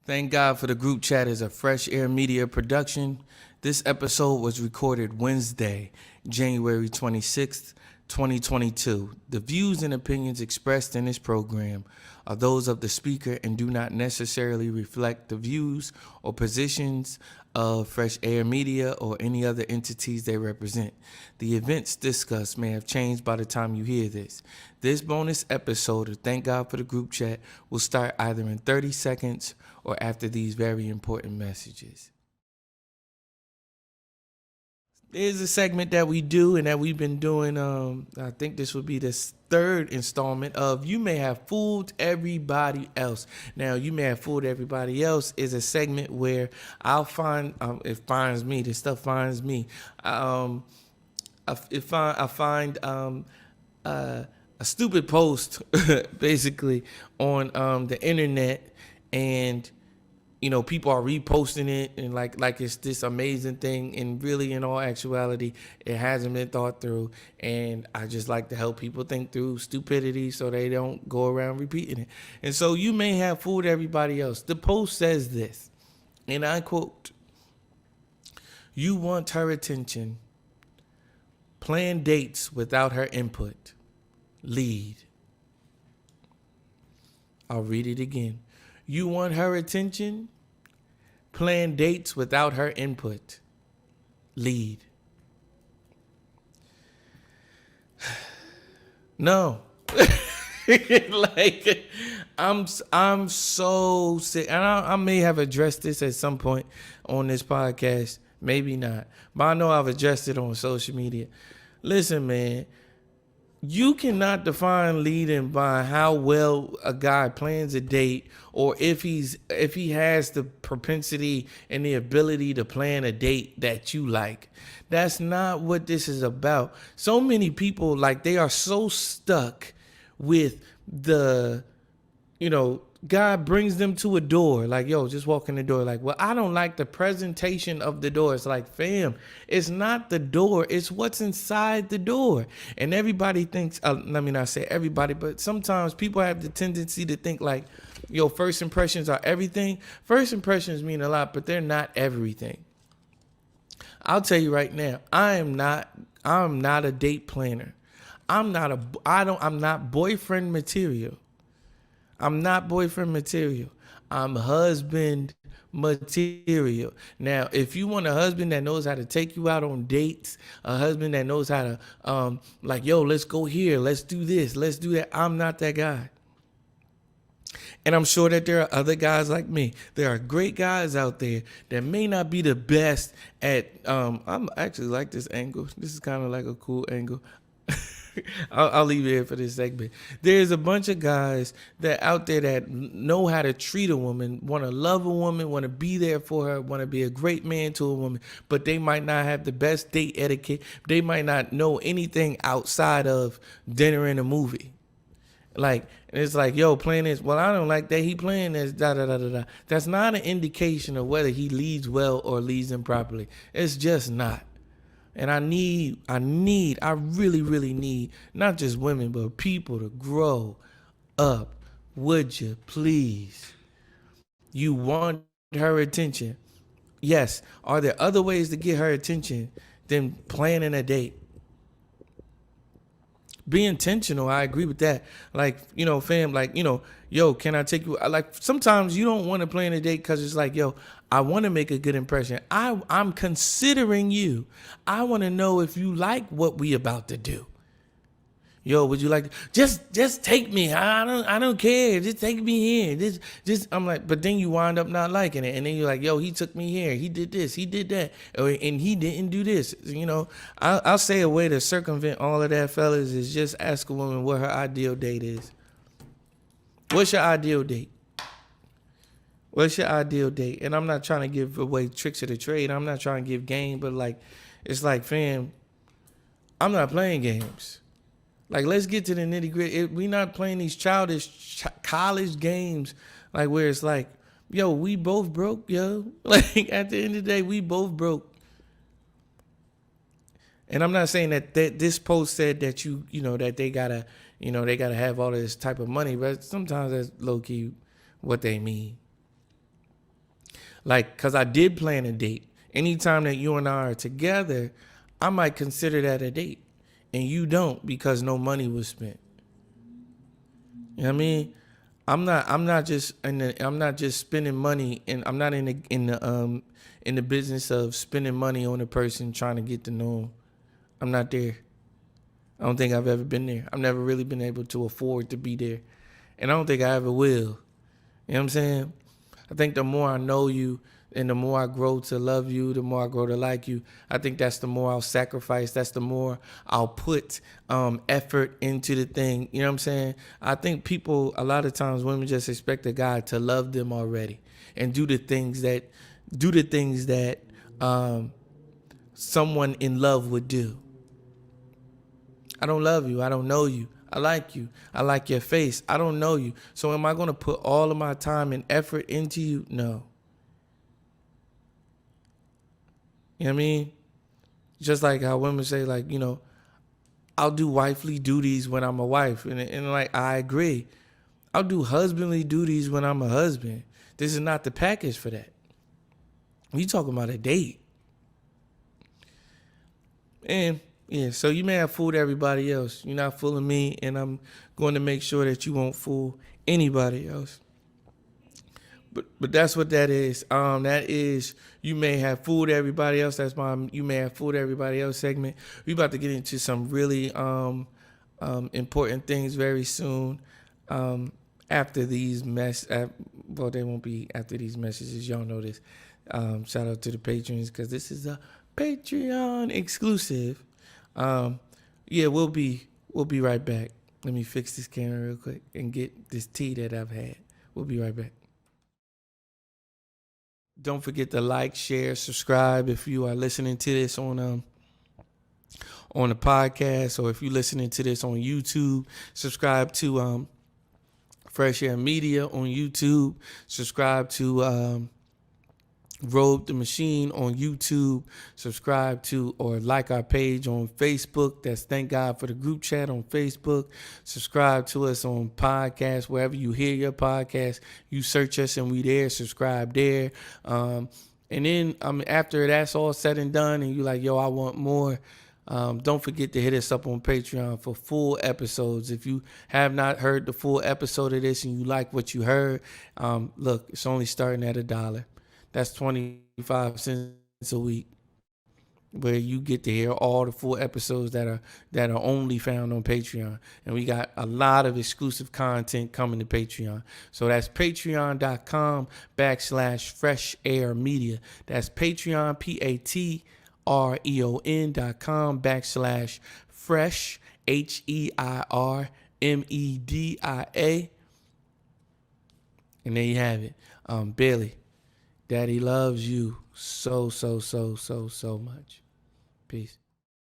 Thank God for the group chat is a Fresh Air Media production. This episode was recorded Wednesday, January 26th, 2022. The views and opinions expressed in this program are those of the speaker and do not necessarily reflect the views or positions of Fresh Air Media or any other entities they represent. The events discussed may have changed by the time you hear this. This bonus episode of Thank God for the Group Chat will start either in 30 seconds or after these very important messages. There's a segment that we do and that we've been doing. I think this would be the third installment of You May Have Fooled Everybody Else. Now, You May Have Fooled Everybody Else is a segment where I'll find, it finds me, this stuff finds me. I find a stupid post, basically, on the internet, and people are reposting it and like it's this amazing thing, and really in all actuality it hasn't been thought through. And I just like to help people think through stupidity so they don't go around repeating it. And so You may have fooled everybody else. The post says this, and I quote, "You want her attention, plan dates without her input, lead." I'll read it again. You want her attention, plan dates without her input, lead. No. Like, I'm so sick, and I may have addressed this at some point on this podcast, maybe not, but I know I've addressed it on social media. Listen, man, you cannot define leading by how well a guy plans a date, or if he has the propensity and the ability to plan a date that you like. That's not what this is about. So many people, like, they are so stuck with the, God brings them to a door, like, yo, just walk in the door. Like, well, I don't like the presentation of the door. It's like, fam, it's not the door, it's what's inside the door. And everybody thinks, let me not say everybody, but sometimes people have the tendency to think like, yo, first impressions are everything. First impressions mean a lot, but they're not everything. I'll tell you right now, I'm not a date planner. I'm not boyfriend material. I'm not boyfriend material. I'm husband material. Now, if you want a husband that knows how to take you out on dates, a husband that knows how to, like, yo, let's go here, let's do this, let's do that, I'm not that guy. And I'm sure that there are other guys like me. There are great guys out there that may not be the best at, I'm actually like this angle. This is kind of like a cool angle. I'll leave it here for this segment. There's a bunch of guys that out there that know how to treat a woman, want to love a woman, want to be there for her, want to be a great man to a woman, but they might not have the best date etiquette. They might not know anything outside of dinner and a movie. Like, it's like, yo, playing this. Well, I don't like that he playing this. Da da da da da. That's not an indication of whether he leads well or leads improperly. It's just not. And I really, really need not just women, but people to grow up. Would you please? You want her attention. Yes. Are there other ways to get her attention than planning a date? Be intentional. I agree with that. Like, fam, like, yo, can I take you? Like, sometimes you don't want to plan a date because it's like, yo, I want to make a good impression. I'm considering you. I want to know if you like what we about to do. Yo, would you like to just take me? I don't care. Just take me here. Just I'm like, but then you wind up not liking it, and then you're like, yo, he took me here. He did this. He did that, and he didn't do this. I'll say a way to circumvent all of that, fellas, is just ask a woman what her ideal date is. What's your ideal date? What's your ideal date? And I'm not trying to give away tricks of the trade. I'm not trying to give game, but like, it's like, fam, I'm not playing games. Like, let's get to the nitty gritty. We're not playing these childish college games, like, where it's like, yo, we both broke, yo. Like, at the end of the day, we both broke. And I'm not saying that this post said that that they gotta have all this type of money, but sometimes that's low key what they mean. Like, cause I did plan a date. Anytime that you and I are together, I might consider that a date, and you don't because no money was spent. You know what I mean? I'm not just spending money, and I'm not in the business of spending money on a person trying to get to know them. I'm not there. I don't think I've ever been there. I've never really been able to afford to be there. And I don't think I ever will. You know what I'm saying? I think the more I know you and the more I grow to love you, the more I grow to like you, I think that's the more I'll sacrifice. That's the more I'll put effort into the thing. You know what I'm saying? I think people, a lot of times, women just expect a guy to love them already and do the things that someone in love would do. I don't love you. I don't know you. I like you. I like your face. I don't know you. So am I going to put all of my time and effort into you? No. You know what I mean? Just like how women say, like, you know, I'll do wifely duties when I'm a wife. And like, I agree. I'll do husbandly duties when I'm a husband. This is not the package for that. You talking about a date. And yeah, so you may have fooled everybody else. You're not fooling me, and I'm going to make sure that you won't fool anybody else. But that's what that is. That is, you may have fooled everybody else. That's my you may have fooled everybody else segment. We about to get into some really important things very soon. After these well, they won't be after these messages. Y'all know this. Shout out to the patrons because this is a Patreon exclusive. Yeah, we'll be right back. Let me fix this camera real quick and get this tea that I've had. We'll be right back. Don't forget to like, share, subscribe if you are listening to this on the podcast, or if you're listening to this on YouTube. Subscribe to Fresh Air Media on YouTube. Subscribe to Robe the Machine on YouTube. Subscribe to or like our page on Facebook. That's Thank God for the Group Chat on Facebook. Subscribe to us on podcasts, wherever you hear your podcast. You search us and we there. Subscribe there. And then after that's all said and done and you like, yo, I want more, don't forget to hit us up on Patreon for full episodes. If you have not heard the full episode of this and you like what you heard, look, it's only starting at $1. That's 25 cents a week, where you get to hear all the full episodes that are only found on Patreon. And we got a lot of exclusive content coming to Patreon. So that's patreon.com/Fresh Air Media. That's Patreon, patreon.com/Fresh HEIRMEDIA. And there you have it. Billy. Daddy loves you so much. Peace.